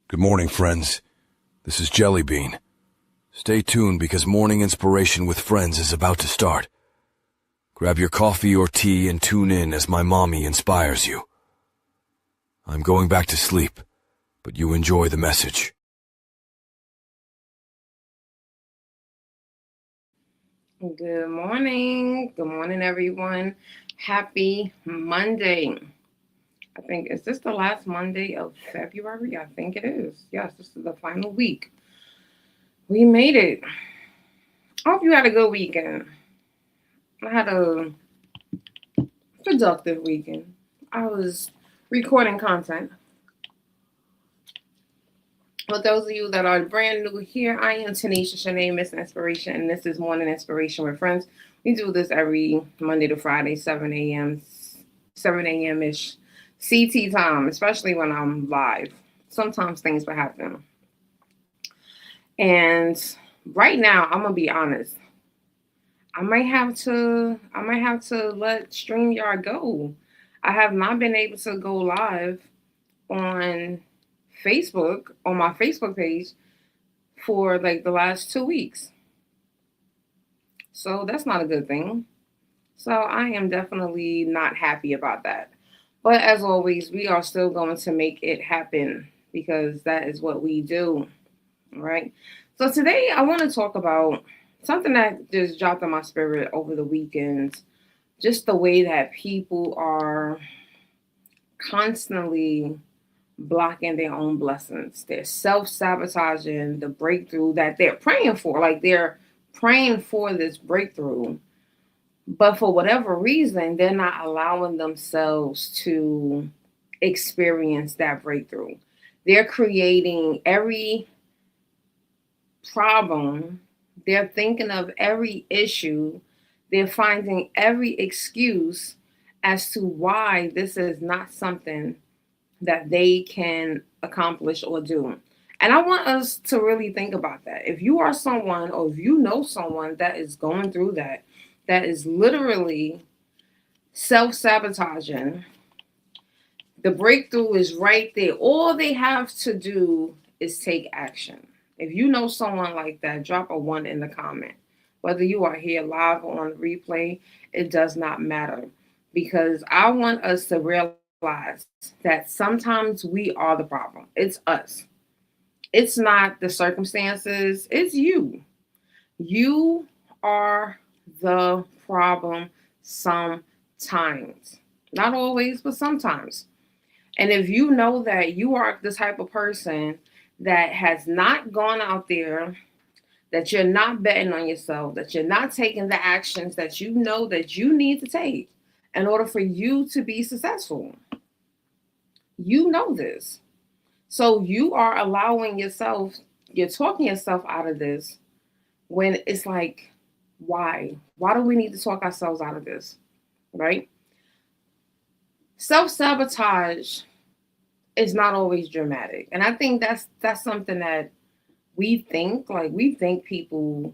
Good morning, friends. This is Jelly Bean. Stay tuned because morning inspiration with friends is about to start. Grab your coffee or tea and tune in as my mommy inspires you. I'm going back to sleep, but you enjoy the message. Good morning. Good morning, everyone. Happy Monday. Is this the last Monday of February? I think it is. Yes, this is the final week. We made it. I hope you had a good weekend. I had a productive weekend. I was recording content. For those of you that are brand new here, I am Tanisha Shanae, Miss Inspiration, and this is Morning Inspiration with Friends. We do this every Monday to Friday, 7 a.m., 7 a.m. ish CT time, especially when I'm live. Sometimes things will happen. And right now, I'm gonna be honest. I might have to let StreamYard go. I have not been able to go live on Facebook, on my Facebook page, for like the last 2 weeks. So that's not a good thing. So I am definitely not happy about that. But as always, we are still going to make it happen because that is what we do. Right. So today I want to talk about something that just dropped in my spirit over the weekend. Just the way that people are constantly blocking their own blessings. They're self sabotaging the breakthrough that they're praying for. Like they're praying for this breakthrough, but for whatever reason, they're not allowing themselves to experience that breakthrough. They're creating every problem, they're thinking of every issue, they're finding every excuse as to why this is not something that they can accomplish or do. And I want us to really think about that. If you are someone or if you know someone that is going through that, that is literally self sabotaging, the breakthrough is right there. All they have to do is take action. If you know someone like that, drop a one in the comment. Whether you are here live or on replay, it does not matter because I want us to realize that sometimes we are the problem. It's us. It's not the circumstances, it's you. You are the problem sometimes. Not always, but sometimes. And if you know that you are the type of person that has not gone out there, that you're not betting on yourself, that you're not taking the actions that you know that you need to take in order for you to be successful, you know this. So you are allowing yourself, you're talking yourself out of this when it's like, why? Why do we need to talk ourselves out of this? Right? Self sabotage is not always dramatic. And I think that's something that we think people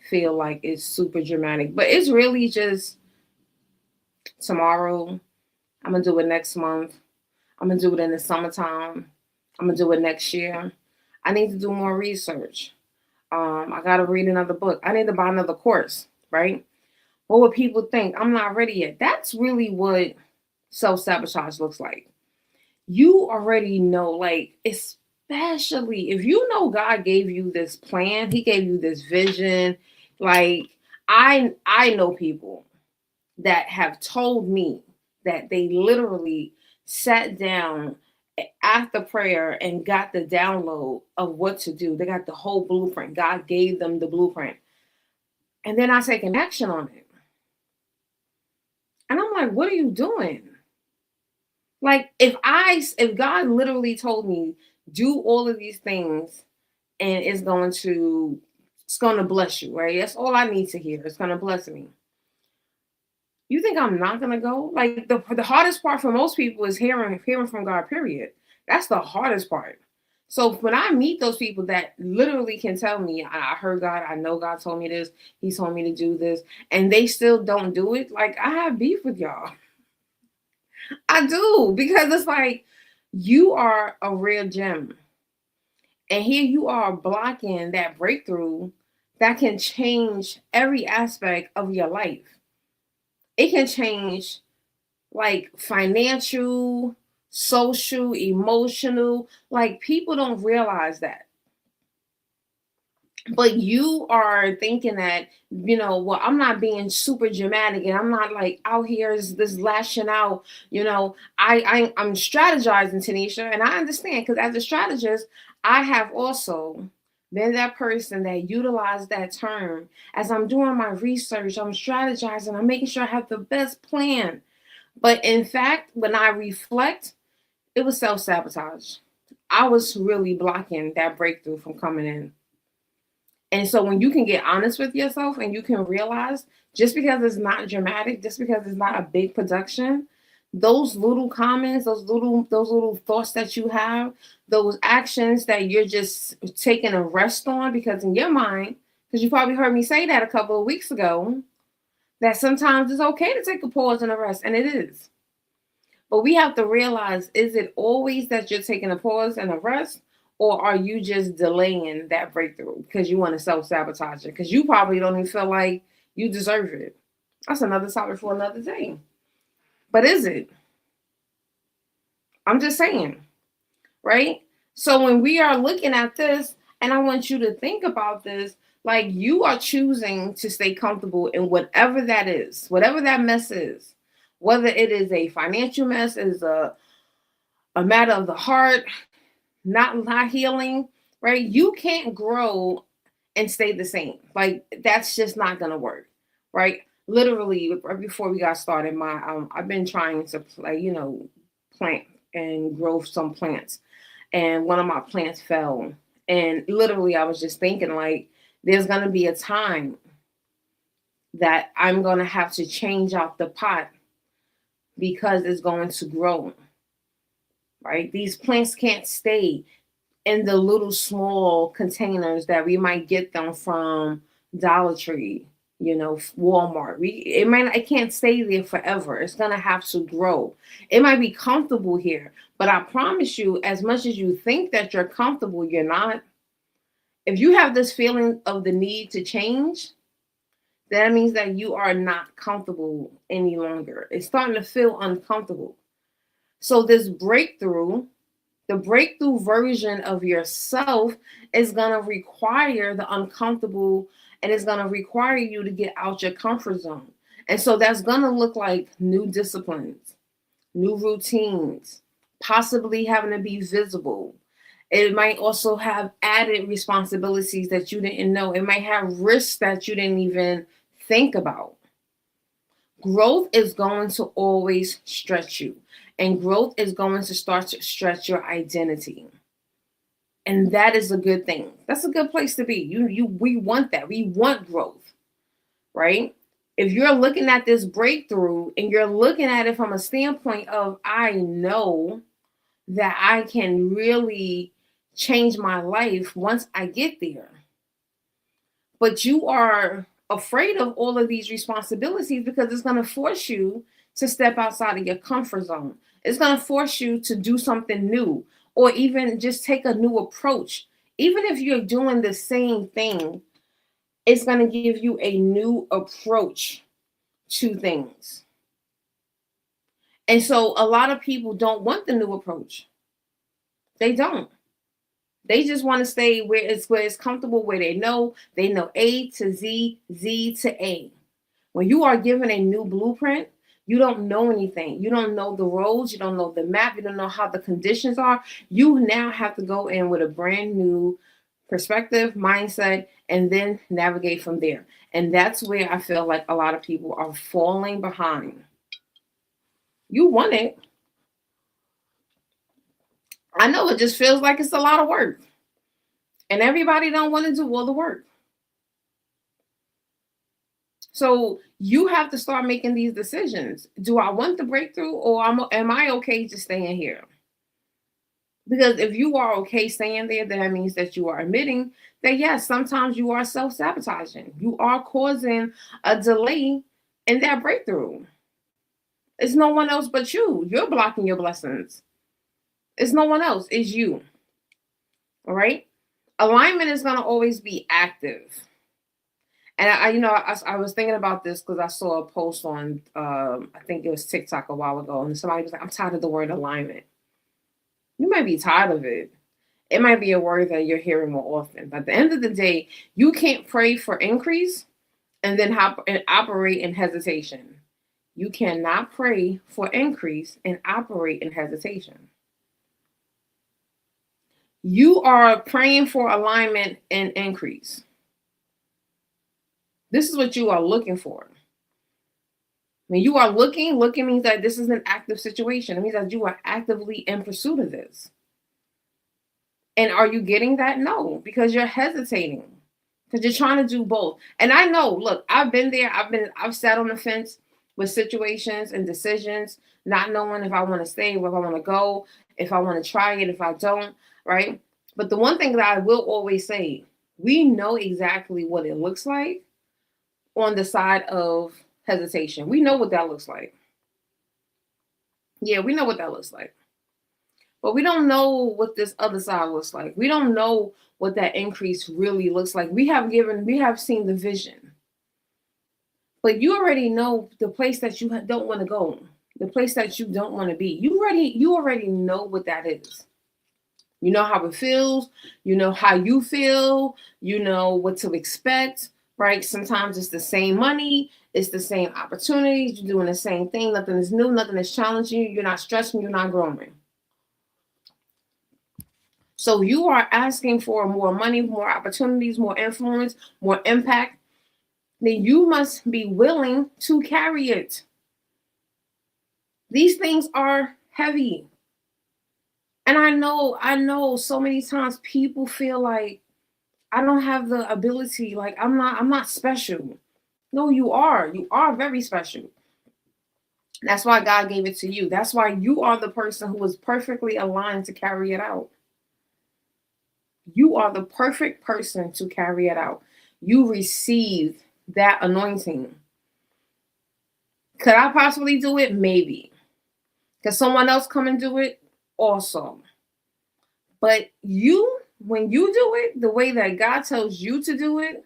feel like it's super dramatic, but it's really just tomorrow. I'm gonna do it next month. I'm gonna do it in the summertime. I'm gonna do it next year. I need to do more research. I gotta read another book. I need to buy another course, right? What would people think? I'm not ready yet. That's really what self sabotage looks like. You already know, like, especially if you know God gave you this plan, He gave you this vision. Like, I know people that have told me that they literally sat down after prayer and got the download of what to do. They got the whole blueprint. God gave them the blueprint. And then I taking action on it. And I'm like, what are you doing? Like if God literally told me do all of these things and it's going to bless you, right? That's all I need to hear. It's going to bless me. You think I'm not going to go? Like the hardest part for most people is hearing from God, period. That's the hardest part. So when I meet those people that literally can tell me, I heard God, I know God told me this, He told me to do this, and they still don't do it, like I have beef with y'all. I do, because it's like you are a real gem. And here you are blocking that breakthrough that can change every aspect of your life. It can change like financial, social, emotional. Like people don't realize that. But you are thinking that, well, I'm not being super dramatic and I'm not like out here is this lashing out. I'm strategizing, Tanisha, and I understand because as a strategist, I have also been that person that utilized that term as I'm doing my research, I'm strategizing, I'm making sure I have the best plan. But in fact, when I reflect, it was self-sabotage. I was really blocking that breakthrough from coming in. And so when you can get honest with yourself and you can realize just because it's not dramatic, just because it's not a big production, those little comments, those little thoughts that you have, those actions that you're just taking a rest on because in your mind, because you probably heard me say that a couple of weeks ago, that sometimes it's okay to take a pause and a rest, and it is. But we have to realize, is it always that you're taking a pause and a rest? Or are you just delaying that breakthrough because you want to self-sabotage it? Because you probably don't even feel like you deserve it. That's another topic for another day. But is it? I'm just saying, right? So when we are looking at this, and I want you to think about this, like you are choosing to stay comfortable in whatever that is, whatever that mess is, whether it is a financial mess, is a matter of the heart, not healing, right? You can't grow and stay the same. Like that's just not gonna work, right? Literally, right before we got started, I've been trying to plant and grow some plants, and one of my plants fell, and literally, I was just thinking like, there's gonna be a time that I'm gonna have to change out the pot because it's going to grow, right? These plants can't stay in the little small containers that we might get them from Dollar Tree, Walmart. It can't stay there forever. It's gonna have to grow. It might be comfortable here, but I promise you, as much as you think that you're comfortable, you're not. If you have this feeling of the need to change, that means that you are not comfortable any longer. It's starting to feel uncomfortable. So this breakthrough, the breakthrough version of yourself, is going to require the uncomfortable, and it's going to require you to get out your comfort zone. And so that's going to look like new disciplines, new routines, possibly having to be visible. It might also have added responsibilities that you didn't know. It might have risks that you didn't even think about. Growth is going to always stretch you, and growth is going to start to stretch your identity. And that is a good thing. That's a good place to be. We want that. We want growth, right? If you're looking at this breakthrough and you're looking at it from a standpoint of, I know that I can really change my life once I get there. But you are afraid of all of these responsibilities because it's going to force you to step outside of your comfort zone. It's going to force you to do something new or even just take a new approach. Even if you're doing the same thing, it's going to give you a new approach to things. And so a lot of people don't want the new approach. They don't. They just want to stay where it's comfortable, where they know A to Z, Z to A. When you are given a new blueprint, you don't know anything. You don't know the roads. You don't know the map. You don't know how the conditions are. You now have to go in with a brand new perspective, mindset, and then navigate from there. And that's where I feel like a lot of people are falling behind. You want it. I know it just feels like it's a lot of work. And everybody don't want to do all the work. So you have to start making these decisions. Do I want the breakthrough, or am I okay just staying here? Because if you are okay staying there, then that means that you are admitting that, yes, sometimes you are self-sabotaging. You are causing a delay in that breakthrough. It's no one else but you. You're blocking your blessings. It's no one else. It's you. All right? Alignment is going to always be active. And I was thinking about this because I saw a post on, I think it was TikTok a while ago, and somebody was like, "I'm tired of the word alignment." You might be tired of it. It might be a word that you're hearing more often. But at the end of the day, you can't pray for increase and then operate in hesitation. You cannot pray for increase and operate in hesitation. You are praying for alignment and increase. This is what you are looking for. When you are looking means that this is an active situation. It means that you are actively in pursuit of this. And are you getting that? No, because you're hesitating. Because you're trying to do both. And I know, look, I've been there. I've sat on the fence with situations and decisions, not knowing if I want to stay, if I want to go, if I want to try it, if I don't, right? But the one thing that I will always say, we know exactly what it looks like on the side of hesitation. We know what that looks like. Yeah, we know what that looks like. But we don't know what this other side looks like. We don't know what that increase really looks like. We have seen the vision. But you already know the place that you don't want to go, the place that you don't want to be. You already know what that is. You know how it feels. You know how you feel. You know what to expect, right? Sometimes it's the same money. It's the same opportunities. You're doing the same thing. Nothing is new. Nothing is challenging you. You're not stressing. You're not growing. So you are asking for more money, more opportunities, more influence, more impact. Then you must be willing to carry it. These things are heavy. And I know so many times people feel like I don't have the ability, like I'm not special. No, you are. You are very special. That's why God gave it to you. That's why you are the person who is perfectly aligned to carry it out. You are the perfect person to carry it out. You received that anointing. Could I possibly do it? Maybe. Could someone else come and do it? Also. But when you do it the way that God tells you to do it,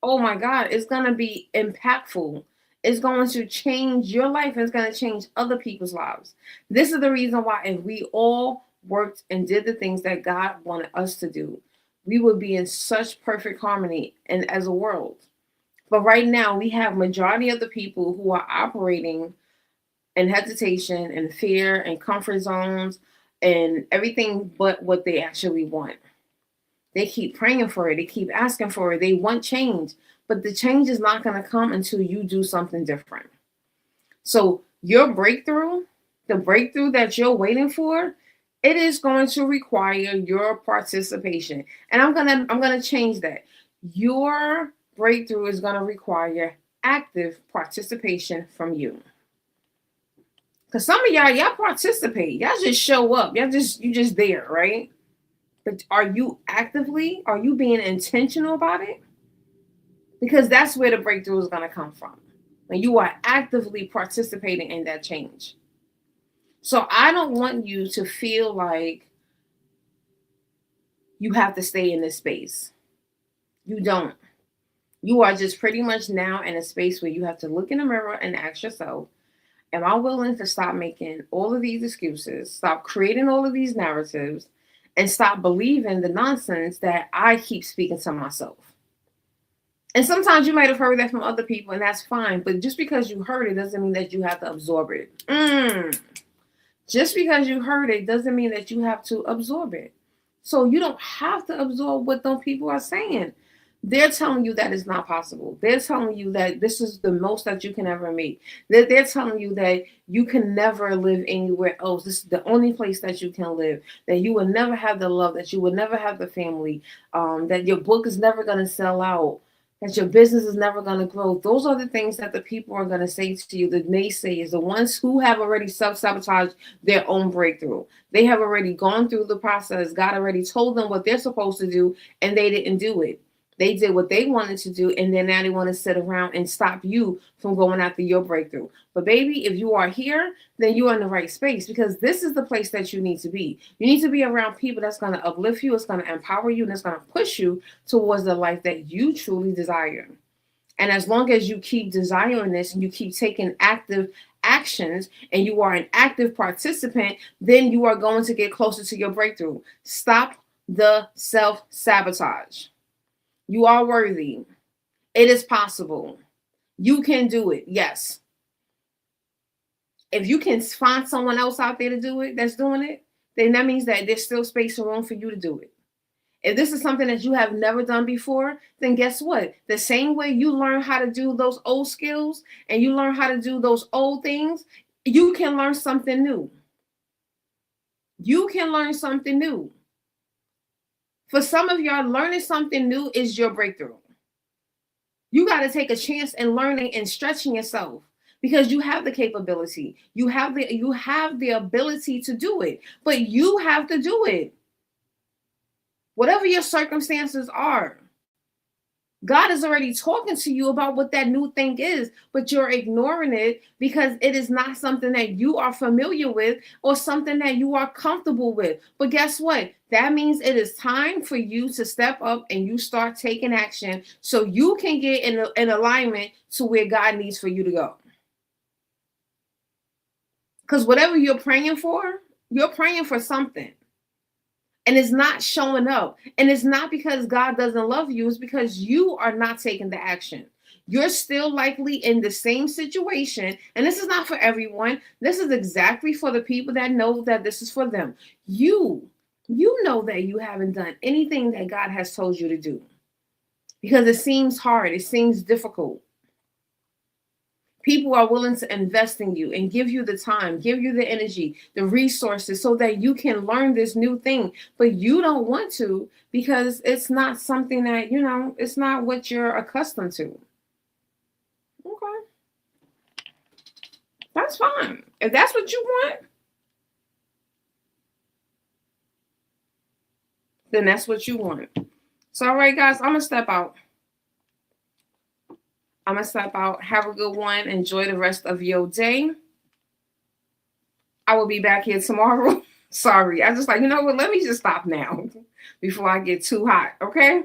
oh my God, it's going to be impactful. It's going to change your life. It's going to change other people's lives. This is the reason why if we all worked and did the things that God wanted us to do, we would be in such perfect harmony and as a world. But right now, we have majority of the people who are operating in hesitation and fear and comfort zones and everything but what they actually want. They keep praying for it. They keep asking for it. They want change. But the change is not going to come until you do something different. So your breakthrough, the breakthrough that you're waiting for, it is going to require your participation. And I'm gonna change that. Your breakthrough is going to require active participation from you. Because some of y'all participate. Y'all just show up. You just there, right? But are you being intentional about it? Because that's where the breakthrough is going to come from. When you are actively participating in that change. So I don't want you to feel like you have to stay in this space. You don't. You are just pretty much now in a space where you have to look in the mirror and ask yourself, am I willing to stop making all of these excuses, stop creating all of these narratives, and stop believing the nonsense that I keep speaking to myself? And sometimes you might have heard that from other people, and that's fine. But just because you heard it doesn't mean that you have to absorb it. Just because you heard it doesn't mean that you have to absorb it. So you don't have to absorb what those people are saying. They're telling you that it's not possible. They're telling you that this is the most that you can ever make. They're telling you that you can never live anywhere else. This is the only place that you can live. That you will never have the love. That you will never have the family. That your book is never going to sell out. That your business is never going to grow. Those are the things that the people are going to say to you, the naysayers, the ones who have already self-sabotaged their own breakthrough. They have already gone through the process. God already told them what they're supposed to do, and they didn't do it. They did what they wanted to do, and then now they want to sit around and stop you from going after your breakthrough. But baby, if you are here, then you are in the right space, because this is the place that you need to be. You need to be around people that's going to uplift you, it's going to empower you, and it's going to push you towards the life that you truly desire. And as long as you keep desiring this and you keep taking active actions and you are an active participant, then you are going to get closer to your breakthrough. Stop the self-sabotage. You are worthy. It is possible. You can do it. Yes. If you can find someone else out there to do it, that's doing it, then that means that there's still space and room for you to do it. If this is something that you have never done before, then guess what? The same way you learn how to do those old skills and you learn how to do those old things, you can learn something new. You can learn something new. For some of y'all, learning something new is your breakthrough. You got to take a chance in learning and stretching yourself, because you have the capability. You have the ability to do it, but you have to do it. Whatever your circumstances are, God is already talking to you about what that new thing is, but you're ignoring it because it is not something that you are familiar with or something that you are comfortable with. But guess what? That means it is time for you to step up and you start taking action so you can get in alignment to where God needs for you to go. Because whatever you're praying for something. And it's not showing up. And it's not because God doesn't love you. It's because you are not taking the action. You're still likely in the same situation. And this is not for everyone. This is exactly for the people that know that this is for them. You know that you haven't done anything that God has told you to do, because it seems hard. It seems difficult. People are willing to invest in you and give you the time, give you the energy, the resources so that you can learn this new thing. But you don't want to because it's not something that, it's not what you're accustomed to. Okay. That's fine. If that's what you want, then that's what you want. So, all right, guys, I'm going to step out. Have a good one. Enjoy the rest of your day. I will be back here tomorrow. Sorry. I just let me just stop now before I get too hot. Okay?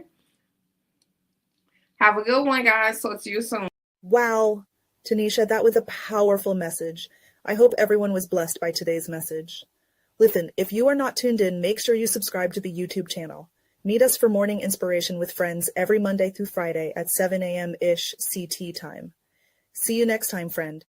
Have a good one, guys. Talk to you soon. Wow. Tanisha, that was a powerful message. I hope everyone was blessed by today's message. Listen, if you are not tuned in, make sure you subscribe to the YouTube channel. Meet us for morning inspiration with friends every Monday through Friday at 7 a.m.-ish CT time. See you next time, friend.